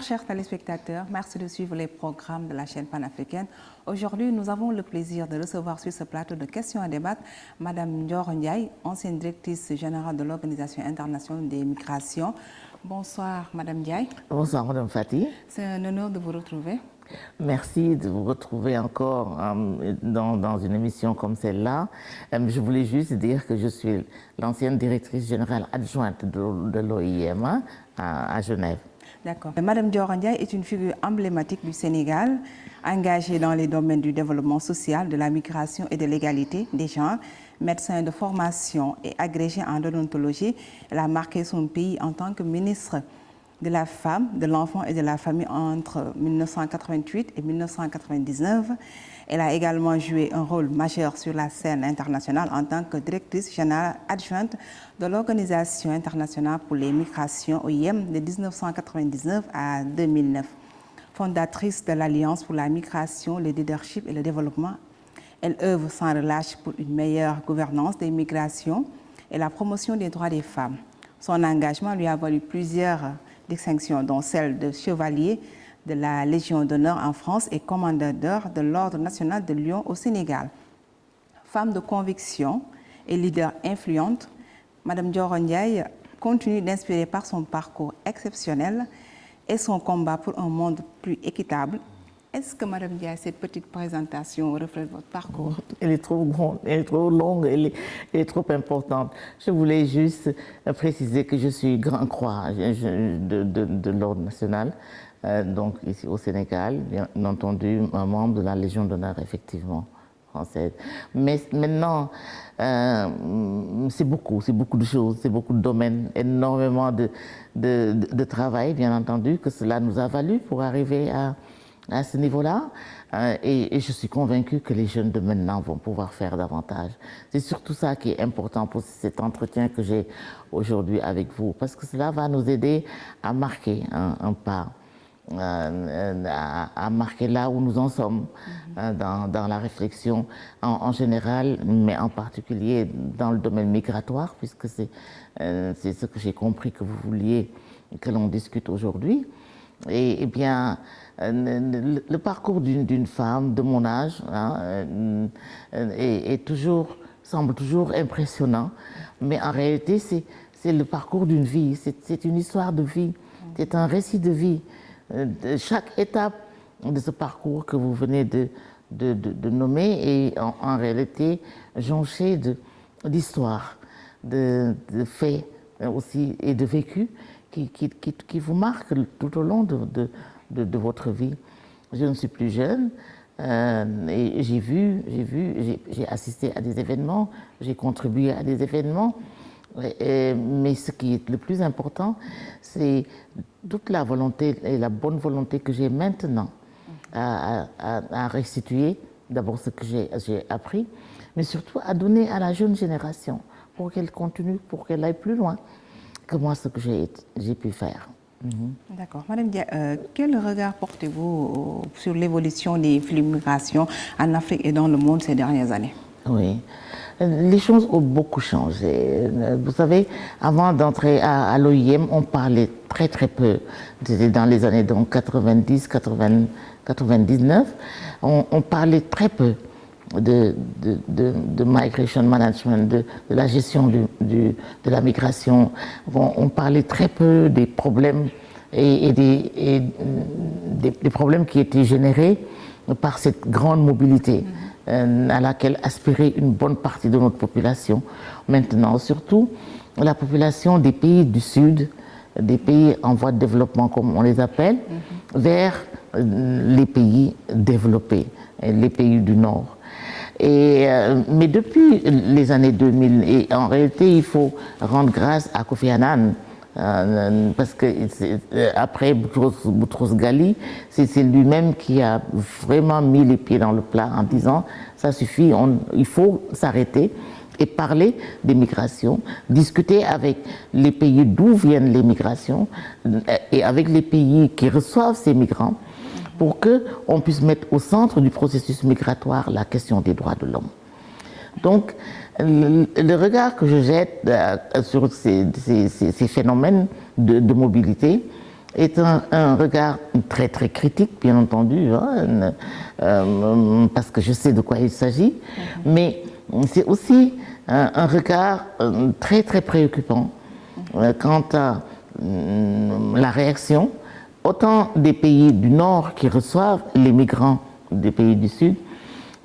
chers téléspectateurs, merci de suivre les programmes de la chaîne panafricaine. Aujourd'hui, nous avons le plaisir de recevoir sur ce plateau de questions à débattre Madame Ndioro Ndiaye, ancienne directrice générale de l'Organisation internationale des migrations. Bonsoir Madame Ndiaye. Bonsoir Madame Fati. C'est un honneur de vous retrouver. Merci de vous retrouver encore dans une émission comme celle-là. Je voulais juste dire que je suis l'ancienne directrice générale adjointe de l'OIM à Genève. D'accord. Madame Ndioro Ndiaye est une figure emblématique du Sénégal, engagée dans les domaines du développement social, de la migration et de l'égalité des genres. Médecin de formation et agrégée en odontologie, elle a marqué son pays en tant que ministre de la femme, de l'enfant et de la famille entre 1988 et 1999. Elle a également joué un rôle majeur sur la scène internationale en tant que directrice générale adjointe de l'Organisation internationale pour les migrations, OIM, de 1999 à 2009. Fondatrice de l'Alliance pour la migration, le leadership et le développement, elle œuvre sans relâche pour une meilleure gouvernance des migrations et la promotion des droits des femmes. Son engagement lui a valu plusieurs distinctions, dont celle de chevalier de la Légion d'honneur en France et commandeur de l'Ordre national de Lion au Sénégal. Femme de conviction et leader influente, Madame Ndioro Ndiaye continue d'inspirer par son parcours exceptionnel et son combat pour un monde plus équitable. Est-ce que Madame Ndiaye, cette petite présentation reflète votre parcours? Elle est trop grande, elle est trop longue, elle est trop importante. Je voulais juste préciser que je suis grand croix de l'Ordre national, donc ici au Sénégal, bien entendu, un membre de la Légion d'honneur, effectivement, française. Mais maintenant, c'est beaucoup de choses, c'est beaucoup de domaines, énormément de travail, bien entendu, que cela nous a valu pour arriver à ce niveau-là, et je suis convaincue que les jeunes de maintenant vont pouvoir faire davantage. C'est surtout ça qui est important pour cet entretien que j'ai aujourd'hui avec vous, parce que cela va nous aider à marquer un pas, à marquer là où nous en sommes dans la réflexion en général, mais en particulier dans le domaine migratoire, puisque c'est ce que j'ai compris que vous vouliez que l'on discute aujourd'hui. Et bien, le parcours d'une femme de mon âge semble toujours impressionnant, mais en réalité, c'est le parcours d'une vie, c'est une histoire de vie, c'est un récit de vie. Chaque étape de ce parcours que vous venez de nommer est en réalité jonchée d'histoires, de faits aussi et de vécus qui vous marquent tout au long de votre vie. Je ne suis plus jeune et j'ai assisté à des événements, j'ai contribué à des événements, mais ce qui est le plus important, c'est toute la volonté et la bonne volonté que j'ai maintenant à restituer d'abord ce que j'ai appris, mais surtout à donner à la jeune génération pour qu'elle continue, pour qu'elle aille plus loin que moi ce que j'ai pu faire. D'accord. Madame Ndiaye, quel regard portez-vous sur l'évolution des flux de migration en Afrique et dans le monde ces dernières années? Oui, les choses ont beaucoup changé. Vous savez, avant d'entrer à l'OIM, on parlait très peu, dans les années donc 90, 99, on parlait très peu de migration management, de la gestion de la migration. On parlait très peu des problèmes et des problèmes qui étaient générés par cette grande mobilité à laquelle aspirait une bonne partie de notre population. Maintenant, surtout la population des pays du Sud, des pays en voie de développement comme on les appelle, vers les pays développés, les pays du Nord. Mais depuis les années 2000, et en réalité il faut rendre grâce à Kofi Annan, parce que après Boutros Ghali, c'est lui-même qui a vraiment mis les pieds dans le plat en disant ça suffit, il faut s'arrêter et parler des migrations, discuter avec les pays d'où viennent les migrations et avec les pays qui reçoivent ces migrants, pour qu'on puisse mettre au centre du processus migratoire la question des droits de l'homme. Donc, le regard que je jette sur ces phénomènes de mobilité, est un regard très très critique, bien entendu, hein, parce que je sais de quoi il s'agit, mais c'est aussi un regard très très préoccupant quant à la réaction, autant des pays du Nord qui reçoivent les migrants des pays du Sud,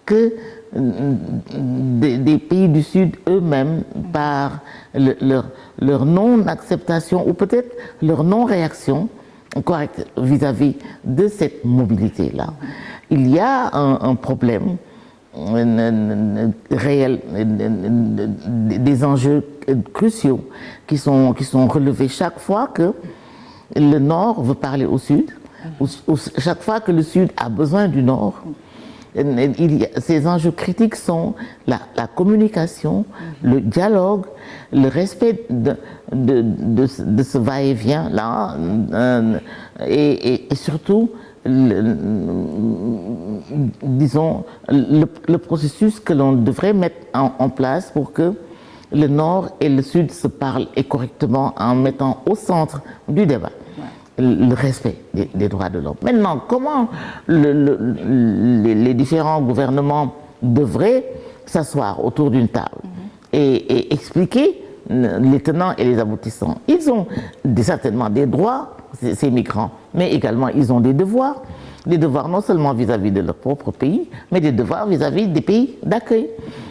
que des pays du Sud eux-mêmes par leur non-acceptation ou peut-être leur non-réaction correcte vis-à-vis de cette mobilité-là. Il y a un problème réel, des enjeux cruciaux qui sont relevés chaque fois que le Nord veut parler au Sud, ou chaque fois que le Sud a besoin du Nord. Ces enjeux critiques sont la communication, le dialogue, le respect de ce va-et-vient-là, et surtout, disons, le processus que l'on devrait mettre en place pour que le Nord et le Sud se parlent et correctement en mettant au centre du débat le respect des droits de l'homme. Maintenant, comment les différents gouvernements devraient s'asseoir autour d'une table et expliquer les tenants et les aboutissants. Ils ont certainement des droits, ces migrants, mais également ils ont des devoirs non seulement vis-à-vis de leur propre pays, mais des devoirs vis-à-vis des pays d'accueil.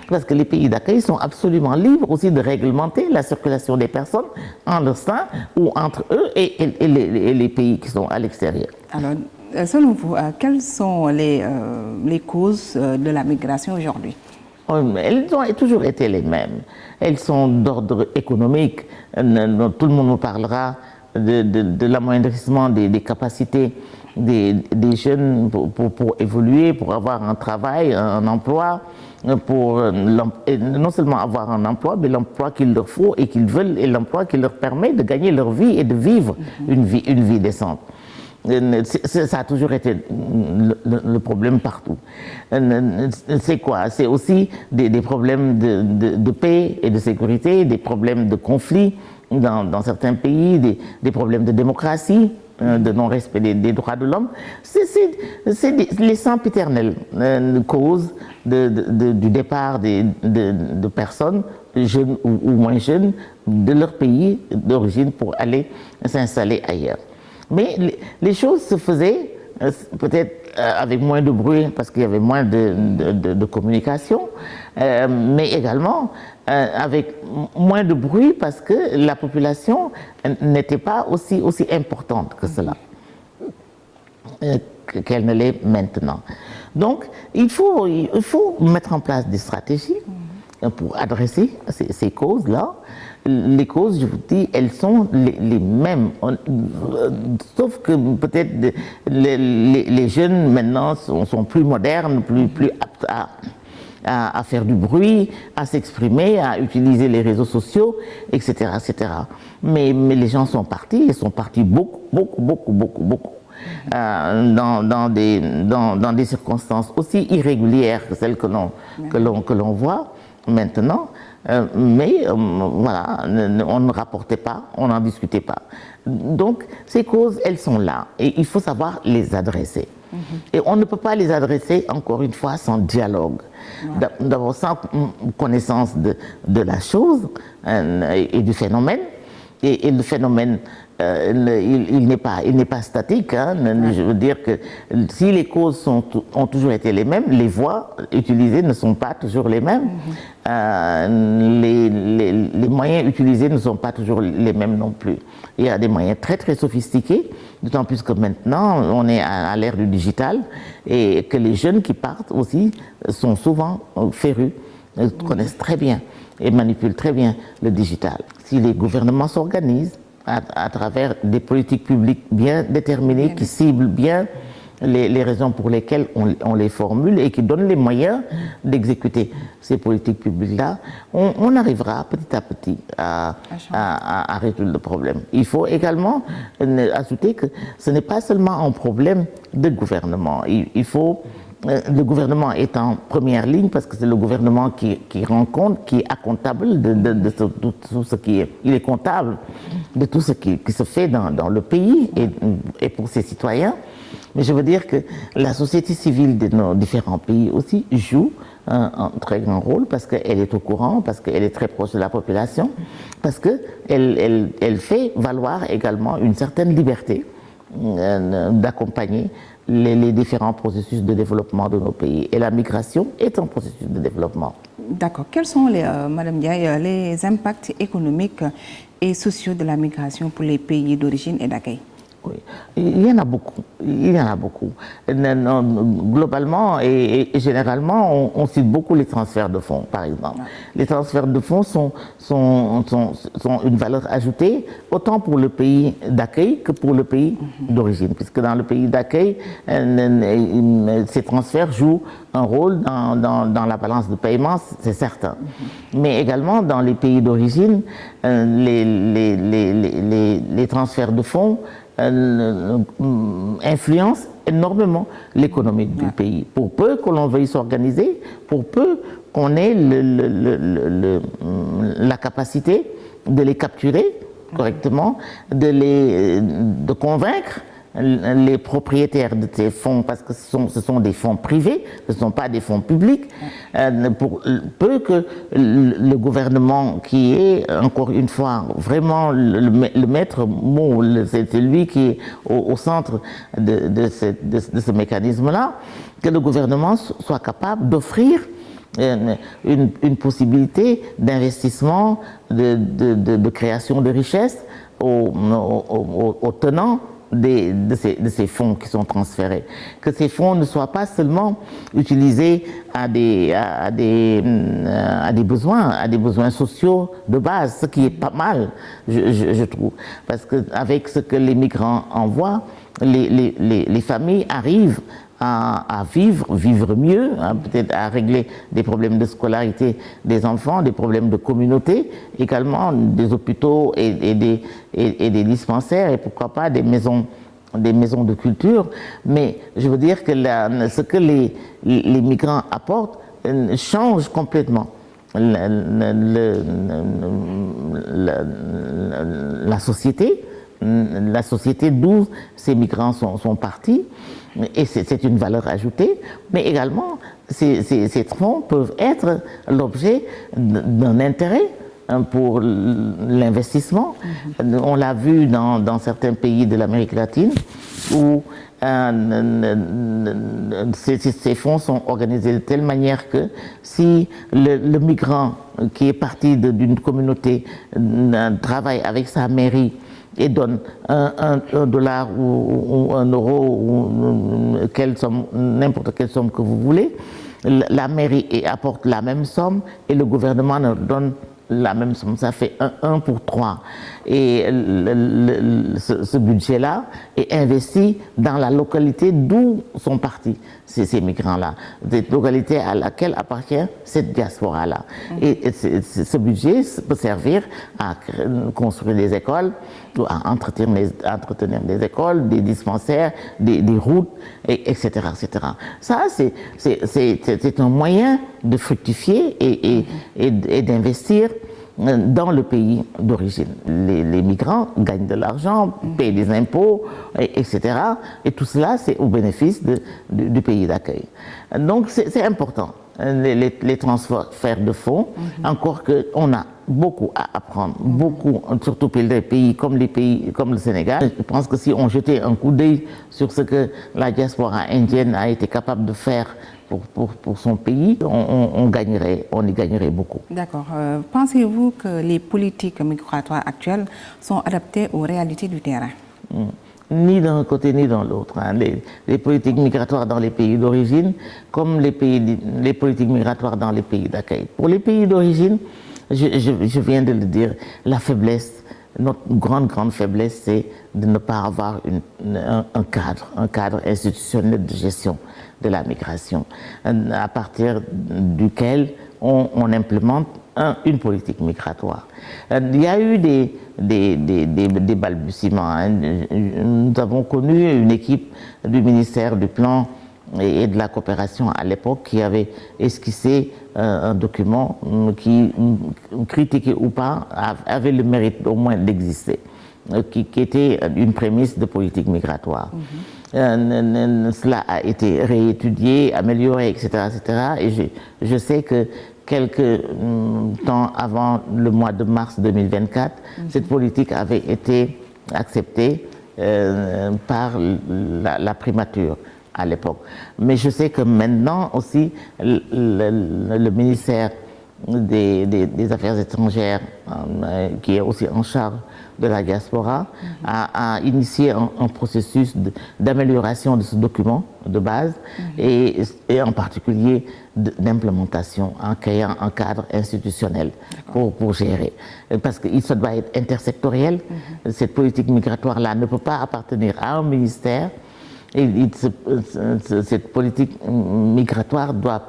Parce que les pays d'accueil sont absolument libres aussi de réglementer la circulation des personnes en leur sein ou entre eux et les pays qui sont à l'extérieur. Alors, selon vous, quelles sont les causes de la migration aujourd'hui? Elles ont toujours été les mêmes. Elles sont d'ordre économique. Tout le monde nous parlera de l'amoindrissement des capacités des jeunes pour évoluer, pour avoir un travail, un emploi, pour non seulement avoir un emploi, mais l'emploi qu'il leur faut et qu'ils veulent, et l'emploi qui leur permet de gagner leur vie et de vivre une vie décente. Ça a toujours été le problème partout. C'est quoi? C'est aussi des problèmes de paix et de sécurité, des problèmes de conflit dans certains pays, des problèmes de démocratie, de non-respect des droits de l'homme. C'est les sempiternelles causes du départ de personnes, jeunes ou moins jeunes, de leur pays d'origine pour aller s'installer ailleurs. Mais les choses se faisaient peut-être avec moins de bruit parce qu'il y avait moins de communication, mais également avec moins de bruit parce que la population n'était pas aussi importante que cela, qu'elle ne l'est maintenant. Donc il faut mettre en place des stratégies pour adresser ces causes-là. Les causes, je vous dis, elles sont les mêmes. Sauf que peut-être les jeunes maintenant sont plus modernes, plus aptes à faire du bruit, à s'exprimer, à utiliser les réseaux sociaux, etc. Mais les gens sont partis, ils sont partis beaucoup. Dans des circonstances aussi irrégulières que celles que l'on voit maintenant. Mais voilà, on ne rapportait pas, on n'en discutait pas. Donc ces causes, elles sont là et il faut savoir les adresser. Et on ne peut pas les adresser, encore une fois, sans dialogue. D'abord sans connaissance de la chose et du phénomène. Et le phénomène, il n'est pas statique. Hein. Je veux dire que si les causes ont toujours été les mêmes, les voies utilisées ne sont pas toujours les mêmes. Les moyens utilisés ne sont pas toujours les mêmes non plus. Il y a des moyens très très sophistiqués, d'autant plus que maintenant on est à l'ère du digital et que les jeunes qui partent aussi sont souvent férus, connaissent très bien et manipulent très bien le digital. Si les gouvernements s'organisent à travers des politiques publiques bien déterminées qui ciblent bien les raisons pour lesquelles on les formule et qui donnent les moyens d'exécuter ces politiques publiques-là, on arrivera petit à petit à résoudre le problème. Il faut également ajouter que ce n'est pas seulement un problème de gouvernement. Il faut le gouvernement est en première ligne parce que c'est le gouvernement qui rend compte, qui est comptable de tout ce qui est. Il est comptable de tout ce qui se fait dans le pays et pour ses citoyens. Mais je veux dire que la société civile de nos différents pays aussi joue un très grand rôle parce qu'elle est au courant, parce qu'elle est très proche de la population, parce qu'elle fait valoir également une certaine liberté d'accompagner les différents processus de développement de nos pays. Et la migration est un processus de développement. D'accord. Quels sont, Madame Ndiaye, les impacts économiques et sociaux de la migration pour les pays d'origine et d'accueil? Oui, il y en a beaucoup. Il y en a beaucoup. Globalement et généralement, on cite beaucoup les transferts de fonds, par exemple. Les transferts de fonds sont une valeur ajoutée autant pour le pays d'accueil que pour le pays d'origine, puisque dans le pays d'accueil, ces transferts jouent un rôle dans la balance de paiement, c'est certain. Mais également dans les pays d'origine, les transferts de fonds influence énormément l'économie du pays. Pour peu que l'on veuille s'organiser, pour peu qu'on ait la capacité de les capturer correctement, de convaincre les propriétaires de ces fonds, parce que ce sont des fonds privés, ce ne sont pas des fonds publics, pour peu que le gouvernement, qui est, encore une fois, vraiment le maître mot, c'est lui qui est au centre de ce mécanisme-là, que le gouvernement soit capable d'offrir une possibilité d'investissement, de création de richesses aux tenants de ces fonds qui sont transférés. Que ces fonds ne soient pas seulement utilisés à des besoins sociaux de base, ce qui est pas mal, je trouve. Parce qu'avec ce que les migrants envoient, les familles arrivent à vivre mieux, peut-être à régler des problèmes de scolarité des enfants, des problèmes de communauté, également des hôpitaux et des dispensaires, et pourquoi pas des maisons de culture. Mais je veux dire que ce que les migrants apportent change complètement la société d'où ces migrants sont partis, et c'est une valeur ajoutée, mais également ces fonds peuvent être l'objet d'un intérêt pour l'investissement. On l'a vu dans certains pays de l'Amérique latine où ces fonds sont organisés de telle manière que si le migrant qui est parti d'une communauté travaille avec sa mairie et donne un dollar ou un euro ou n'importe quelle somme que vous voulez, la mairie apporte la même somme et le gouvernement donne la même somme. Ça fait 1 pour 3. Et ce budget-là est investi dans la localité d'où sont partis ces migrants-là, cette localité à laquelle appartient cette diaspora-là. Et ce budget peut servir à construire des écoles, à entretenir des écoles, des dispensaires, des routes, etc., etc. Ça, c'est un moyen de fructifier et d'investir dans le pays d'origine. Les migrants gagnent de l'argent, payent des impôts, etc. Et tout cela, c'est au bénéfice du pays d'accueil. Donc, c'est important, les transferts de fonds, encore qu'on a beaucoup à apprendre, surtout pour des pays comme le Sénégal. Je pense que si on jetait un coup d'œil sur ce que la diaspora indienne a été capable de faire pour son pays, on y gagnerait beaucoup. D'accord. Pensez-vous que les politiques migratoires actuelles sont adaptées aux réalités du terrain? Ni d'un côté ni dans l'autre. Les politiques migratoires dans les pays d'origine, comme les politiques migratoires dans les pays d'accueil. Pour les pays d'origine, je viens de le dire, la faiblesse, notre grande faiblesse, c'est de ne pas avoir un cadre institutionnel de gestion de la migration, à partir duquel on implémente une politique migratoire. Il y a eu des balbutiements. Nous avons connu une équipe du ministère du Plan et de la coopération à l'époque qui avait esquissé un document qui, critiqué ou pas, avait le mérite au moins d'exister, qui était une prémisse de politique migratoire. Cela a été réétudié, amélioré, etc., etc. Et je sais que quelques temps avant le mois de mars 2024, cette politique avait été acceptée par la primature à l'époque. Mais je sais que maintenant aussi, le ministère des Affaires étrangères, qui est aussi en charge de la diaspora, a initié un processus d'amélioration de ce document de base et en particulier d'implémentation en créant un cadre institutionnel pour gérer. Parce que ça doit être intersectoriel. Cette politique migratoire-là ne peut pas appartenir à un ministère. Et cette politique migratoire doit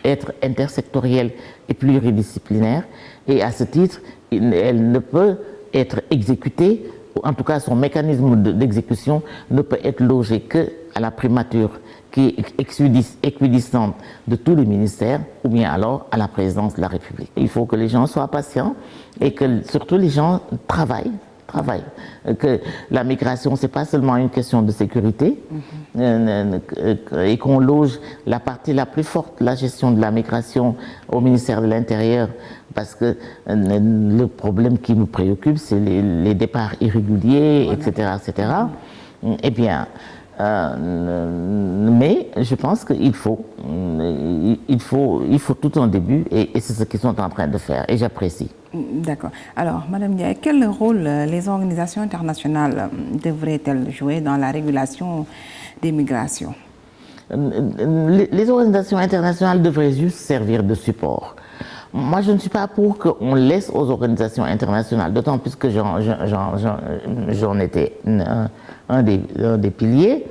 être intersectorielle et pluridisciplinaire. Et à ce titre, elle ne peut être exécutée, en tout cas son mécanisme d'exécution ne peut être logé qu'à la primature qui est équidistante de tous les ministères ou bien alors à la présidence de la République. Il faut que les gens soient patients et que surtout les gens travaillent. Que la migration, c'est pas seulement une question de sécurité et qu'on loge la partie la plus forte de la gestion de la migration au ministère de l'Intérieur parce que le problème qui nous préoccupe, c'est les départs irréguliers, etc., etc. Eh bien, mais je pense qu'il faut tout un début et c'est ce qu'ils sont en train de faire et j'apprécie. D'accord. Alors, Madame Ndiaye, quel rôle les organisations internationales devraient-elles jouer dans la régulation des migrations? Les organisations internationales devraient juste servir de support. Moi, je ne suis pas pour qu'on laisse aux organisations internationales, d'autant plus que j'en étais un des piliers.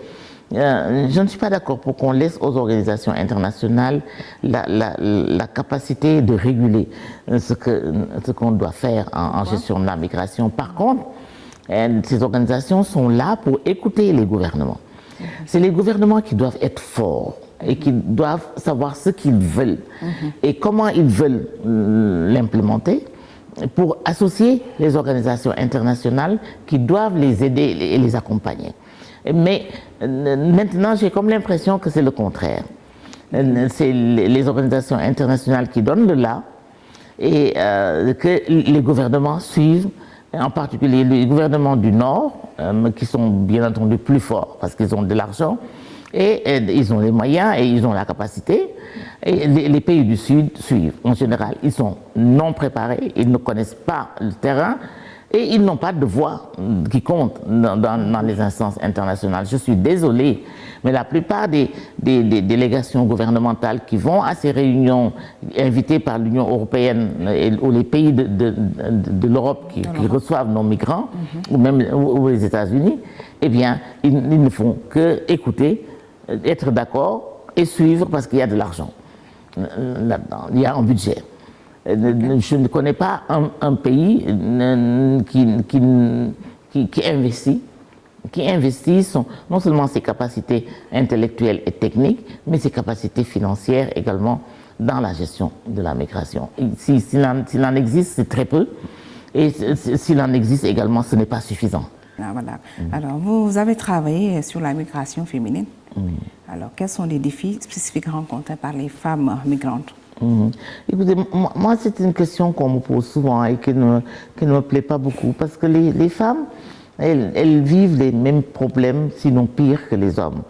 Je ne suis pas d'accord pour qu'on laisse aux organisations internationales la capacité de réguler ce qu'on doit faire en gestion de la migration. Par contre, ces organisations sont là pour écouter les gouvernements. C'est les gouvernements qui doivent être forts et qui doivent savoir ce qu'ils veulent et comment ils veulent l'implémenter pour associer les organisations internationales qui doivent les aider et les accompagner. Mais maintenant, j'ai comme l'impression que c'est le contraire. C'est les organisations internationales qui donnent le là et que les gouvernements suivent, en particulier les gouvernements du Nord, qui sont bien entendu plus forts parce qu'ils ont de l'argent et ils ont les moyens et ils ont la capacité. Et les pays du Sud suivent. En général, ils sont non préparés, ils ne connaissent pas le terrain. Et ils n'ont pas de voix qui compte dans les instances internationales. Je suis désolé, mais la plupart des délégations gouvernementales qui vont à ces réunions invitées par l'Union européenne ou les pays de l'Europe qui reçoivent nos migrants, ou même les États-Unis, eh bien, ils ne font que écouter, être d'accord et suivre parce qu'il y a de l'argent là-dedans, il y a un budget. Je ne connais pas un pays qui investit non seulement ses capacités intellectuelles et techniques, mais ses capacités financières également dans la gestion de la migration. S'il en existe, c'est très peu, et s'il en existe également, ce n'est pas suffisant. Ah, voilà. Alors, vous avez travaillé sur la migration féminine. Alors, quels sont les défis spécifiques rencontrés par les femmes migrantes? Écoutez, moi c'est une question qu'on me pose souvent et qui ne me plaît pas beaucoup parce que les femmes, elles vivent les mêmes problèmes, sinon pire que les hommes.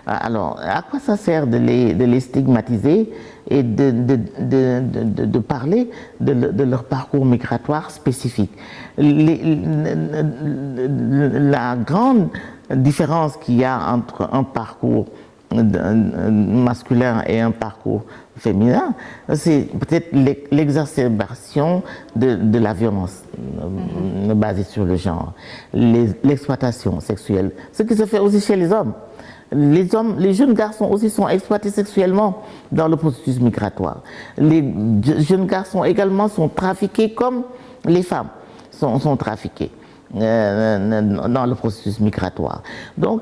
Alors, à quoi ça sert de les stigmatiser et de parler de leur parcours migratoire spécifique? La grande différence qu'il y a entre un parcours masculin et un parcours féminin, c'est peut-être l'exacerbation de la violence basée sur le genre, l'exploitation sexuelle, ce qui se fait aussi chez les hommes. Les jeunes garçons aussi sont exploités sexuellement dans le processus migratoire. Les jeunes garçons également sont trafiqués comme les femmes sont trafiquées. dans le processus migratoire. Donc,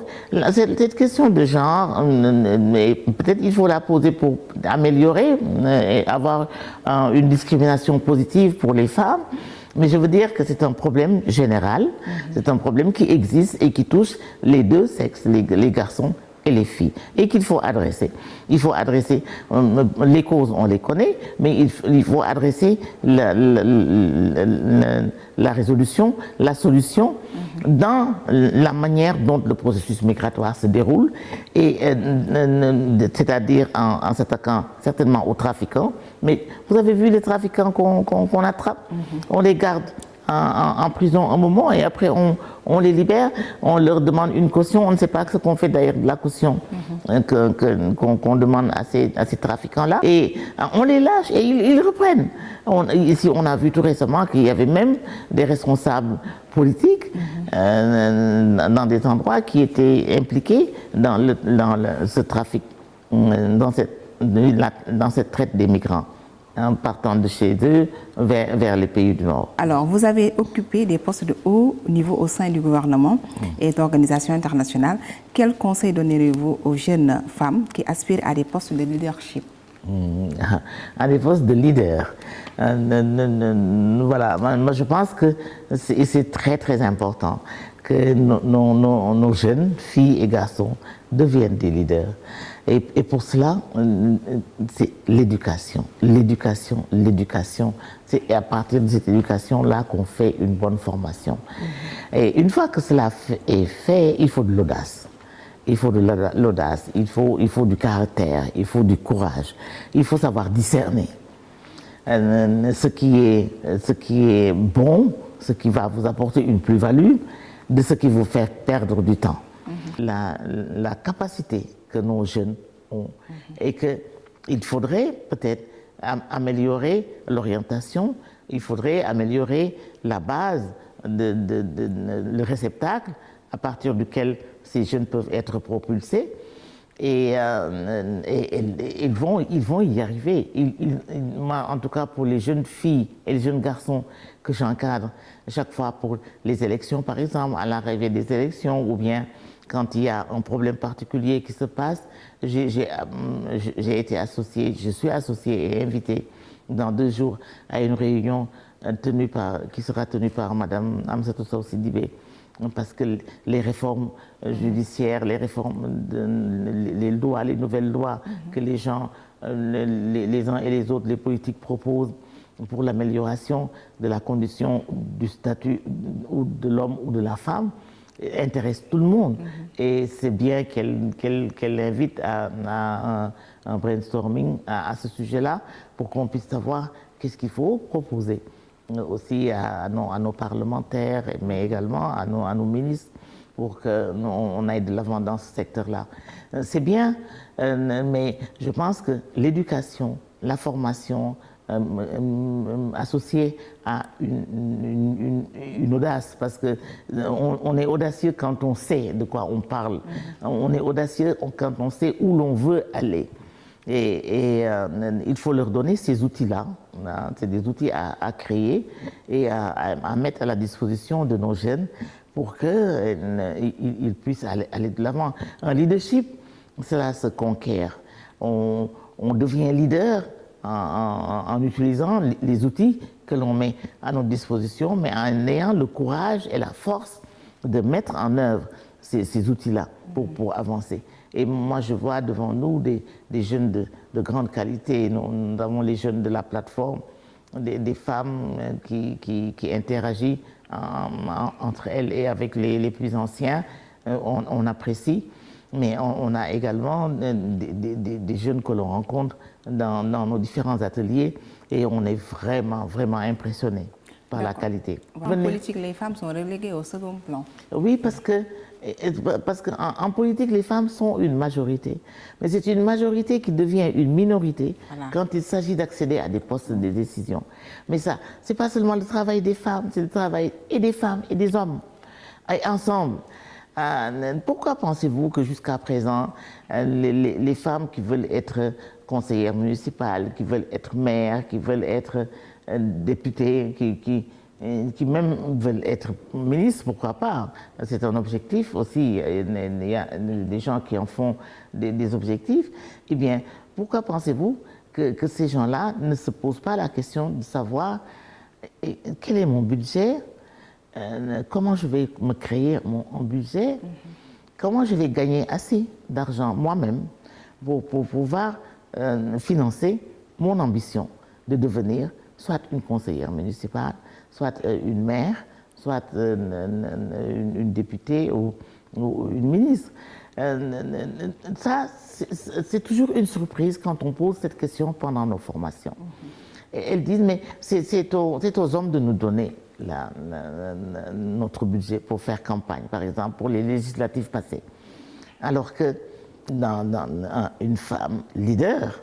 cette question de genre, peut-être il faut la poser pour améliorer et avoir une discrimination positive pour les femmes. Mais je veux dire que c'est un problème général, c'est un problème qui existe et qui touche les deux sexes, les garçons et les filles, et qu'il faut adresser. Il faut adresser, les causes on les connaît, mais il faut adresser la résolution, la solution dans la manière dont le processus migratoire se déroule, et c'est-à-dire en s'attaquant certainement aux trafiquants. Mais vous avez vu les trafiquants qu'on attrape, on les garde en prison un moment et après on les libère, on leur demande une caution, on ne sait pas ce qu'on fait d'ailleurs de la caution qu'on demande à ces trafiquants-là, et on les lâche et ils reprennent. Ici on a vu tout récemment qu'il y avait même des responsables politiques dans des endroits qui étaient impliqués dans ce trafic, dans cette traite des migrants, en partant de chez eux vers les pays du Nord. Alors, vous avez occupé des postes de haut niveau au sein du gouvernement et d'organisations internationales. Quel conseil donnerez-vous aux jeunes femmes qui aspirent à des postes de leadership? À des postes de leader. Voilà, moi je pense que c'est très très important que nos jeunes filles et garçons deviennent des leaders. Et pour cela, c'est l'éducation. L'éducation. C'est à partir de cette éducation-là qu'on fait une bonne formation. Et une fois que cela est fait, il faut de l'audace. Il faut de l'audace, il faut du caractère, il faut du courage. Il faut savoir discerner ce qui est bon, ce qui va vous apporter une plus-value, de ce qui vous fait perdre du temps. La capacité que nos jeunes ont, et qu'il faudrait peut-être améliorer l'orientation, il faudrait améliorer la base, le réceptacle à partir duquel ces jeunes peuvent être propulsés, et ils vont y arriver. Moi, en tout cas, pour les jeunes filles et les jeunes garçons que j'encadre, chaque fois pour les élections, par exemple, à l'arrivée des élections, ou bien quand il y a un problème particulier qui se passe, j'ai été associé, je suis associé et invité dans 2 jours à une réunion qui sera tenue par Madame Amsatou Sow Sidibé, parce que les réformes judiciaires, les réformes, les lois, les nouvelles lois que les gens, les uns et les autres, les politiques proposent pour l'amélioration de la condition, du statut ou de l'homme ou de la femme, intéresse tout le monde. Et c'est bien qu'elle invite à un brainstorming à ce sujet-là, pour qu'on puisse savoir qu'est-ce qu'il faut proposer aussi à nos parlementaires, mais également à nos ministres, pour qu'on aille de l'avant dans ce secteur-là. C'est bien, mais je pense que l'éducation, la formation, associée à une audace, parce qu'on est audacieux quand on sait de quoi on parle, on est audacieux quand on sait où l'on veut aller. Et il faut leur donner ces outils-là, hein, c'est des outils à créer et à mettre à la disposition de nos jeunes pour qu'ils puissent aller de l'avant. Un leadership, cela se conquiert. On devient leader en utilisant les outils que l'on met à notre disposition, mais en ayant le courage et la force de mettre en œuvre ces outils-là pour avancer. Et moi, je vois devant nous des jeunes de grande qualité. Nous avons les jeunes de la plateforme, des femmes qui interagissent entre elles et avec les plus anciens. On apprécie, mais on a également des jeunes que l'on rencontre dans nos différents ateliers, et on est vraiment, vraiment impressionné par la qualité. En politique, les femmes sont reléguées au second plan. Oui, parce qu'en politique, les femmes sont une majorité. Mais c'est une majorité qui devient une minorité quand il s'agit d'accéder à des postes de décision. Mais ça, c'est pas seulement le travail des femmes, c'est le travail et des femmes et des hommes, et ensemble. Pourquoi pensez-vous que jusqu'à présent, les femmes qui veulent être conseillères municipales, qui veulent être maires, qui veulent être députées, qui même veulent être ministres, pourquoi pas. C'est un objectif aussi. Il y a des gens qui en font des objectifs. Eh bien, pourquoi pensez-vous que ces gens-là ne se posent pas la question de savoir quel est mon budget, comment je vais me créer mon budget, comment je vais gagner assez d'argent moi-même pour pouvoir financer mon ambition de devenir soit une conseillère municipale, soit une maire, soit une députée ou une ministre. Ça, c'est toujours une surprise quand on pose cette question pendant nos formations. Et elles disent, mais c'est aux hommes de nous donner notre budget pour faire campagne, par exemple, pour les législatives passées. Alors que une femme leader,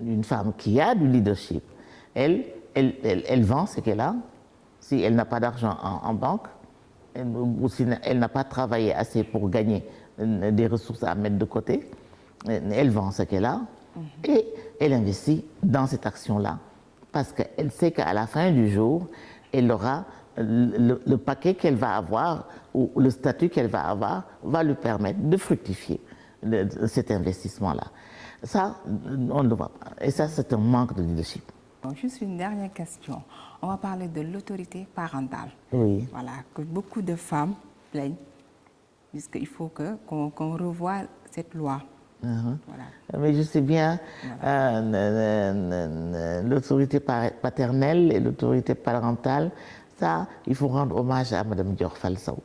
une femme qui a du leadership, elle vend ce qu'elle a. Si elle n'a pas d'argent en banque, ou si elle n'a pas travaillé assez pour gagner des ressources à mettre de côté, elle vend ce qu'elle a et elle investit dans cette action-là. Parce qu'elle sait qu'à la fin du jour, elle aura le paquet qu'elle va avoir ou le statut qu'elle va avoir va lui permettre de fructifier cet investissement-là. Ça, on ne le voit pas. Et ça, c'est un manque de leadership. Donc, juste une dernière question. On va parler de l'autorité parentale. Oui. Voilà, que beaucoup de femmes plaignent, puisqu'il faut qu'on revoie cette loi. Voilà. Mais je sais bien, l'autorité paternelle et l'autorité parentale, ça, il faut rendre hommage à Mme Dior Fall Sow.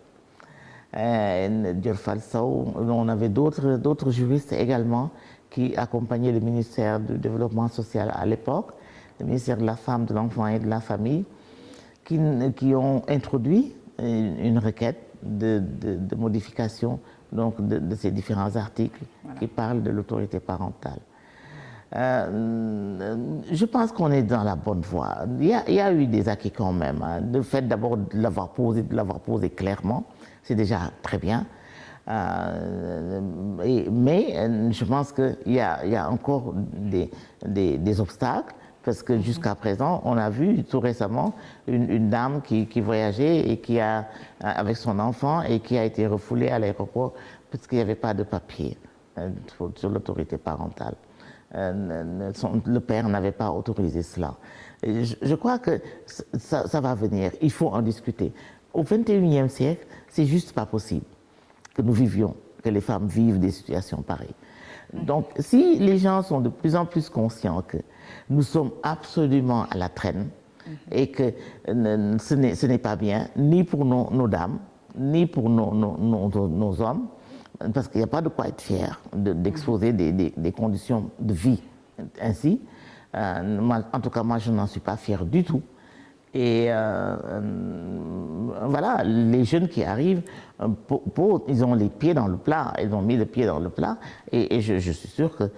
Dior Fall Sow, on avait d'autres juristes également qui accompagnaient le ministère du Développement social à l'époque, le ministère de la Femme, de l'Enfant et de la Famille, qui ont introduit une requête de modification donc, de ces différents articles qui parlent de l'autorité parentale. Je pense qu'on est dans la bonne voie. Il y a eu des acquis quand même. Le fait d'abord de l'avoir posé clairement, c'est déjà très bien. Mais je pense qu'il y a encore des obstacles. Parce que jusqu'à présent, on a vu tout récemment une dame qui voyageait et avec son enfant et qui a été refoulée à l'aéroport parce qu'il n'y avait pas de papier sur l'autorité parentale. Le père n'avait pas autorisé cela. Et je crois que ça va venir. Il faut en discuter. Au XXIe siècle, c'est juste pas possible que que les femmes vivent des situations pareilles. Donc, si les gens sont de plus en plus conscients que nous sommes absolument à la traîne et que ce n'est pas bien, ni pour nos dames, ni pour nos hommes, parce qu'il n'y a pas de quoi être fier d'exposer des conditions de vie ainsi. En tout cas, moi, je n'en suis pas fier du tout. Et voilà, les jeunes qui arrivent, ils ont les pieds dans le plat, ils ont mis les pieds dans le plat, et je suis sûr que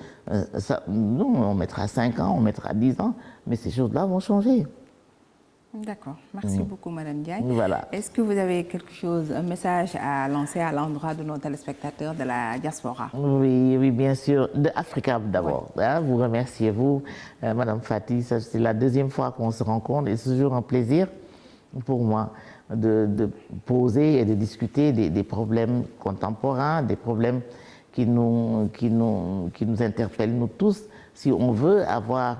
nous, on mettra 5 ans, on mettra 10 ans, mais ces choses-là vont changer. D'accord. Merci beaucoup, Madame Diagne. Voilà. Est-ce que vous avez un message à lancer à l'endroit de nos téléspectateurs de la diaspora? Oui, bien sûr. De Africa d'abord. Oui. Vous remerciez, Madame Fati. C'est la deuxième fois qu'on se rencontre et c'est toujours un plaisir pour moi de poser et de discuter des problèmes contemporains, des problèmes qui nous interpellent, nous tous, si on veut avoir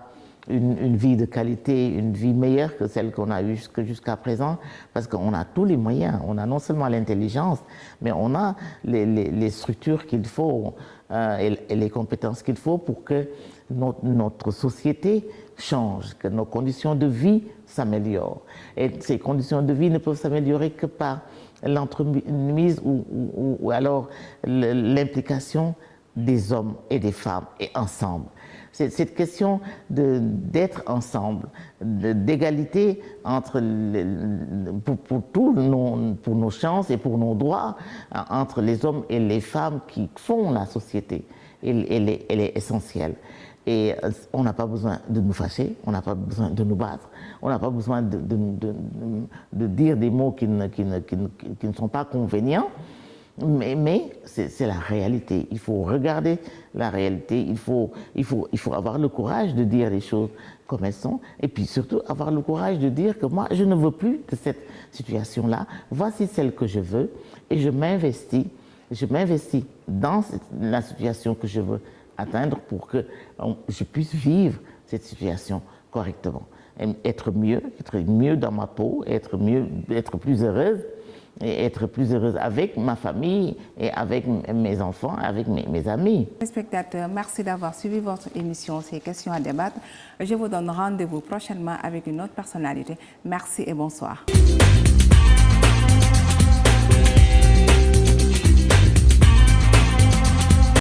une vie de qualité, une vie meilleure que celle qu'on a eue jusqu'à présent, parce qu'on a tous les moyens. On a non seulement l'intelligence, mais on a les structures qu'il faut et les compétences qu'il faut pour que notre société change, que nos conditions de vie s'améliorent. Et ces conditions de vie ne peuvent s'améliorer que par l'entremise ou alors l'implication des hommes et des femmes et ensemble. Cette question d'être ensemble, d'égalité entre pour nos chances et pour nos droits entre les hommes et les femmes qui font la société, elle est essentielle. Et on n'a pas besoin de nous fâcher, on n'a pas besoin de nous battre, on n'a pas besoin de dire des mots qui ne sont pas convénients. Mais c'est la réalité. Il faut regarder la réalité. Il faut avoir le courage de dire les choses comme elles sont. Et puis surtout avoir le courage de dire que moi, je ne veux plus de cette situation-là. Voici celle que je veux. Et je m'investis. Je m'investis dans la situation que je veux atteindre pour que je puisse vivre cette situation correctement. Être mieux dans ma peau, être plus heureuse. Et être plus heureuse avec ma famille et avec mes enfants, avec mes amis. Spectateurs, merci d'avoir suivi votre émission Ces questions à débattre. Je vous donne rendez-vous prochainement avec une autre personnalité. Merci et bonsoir.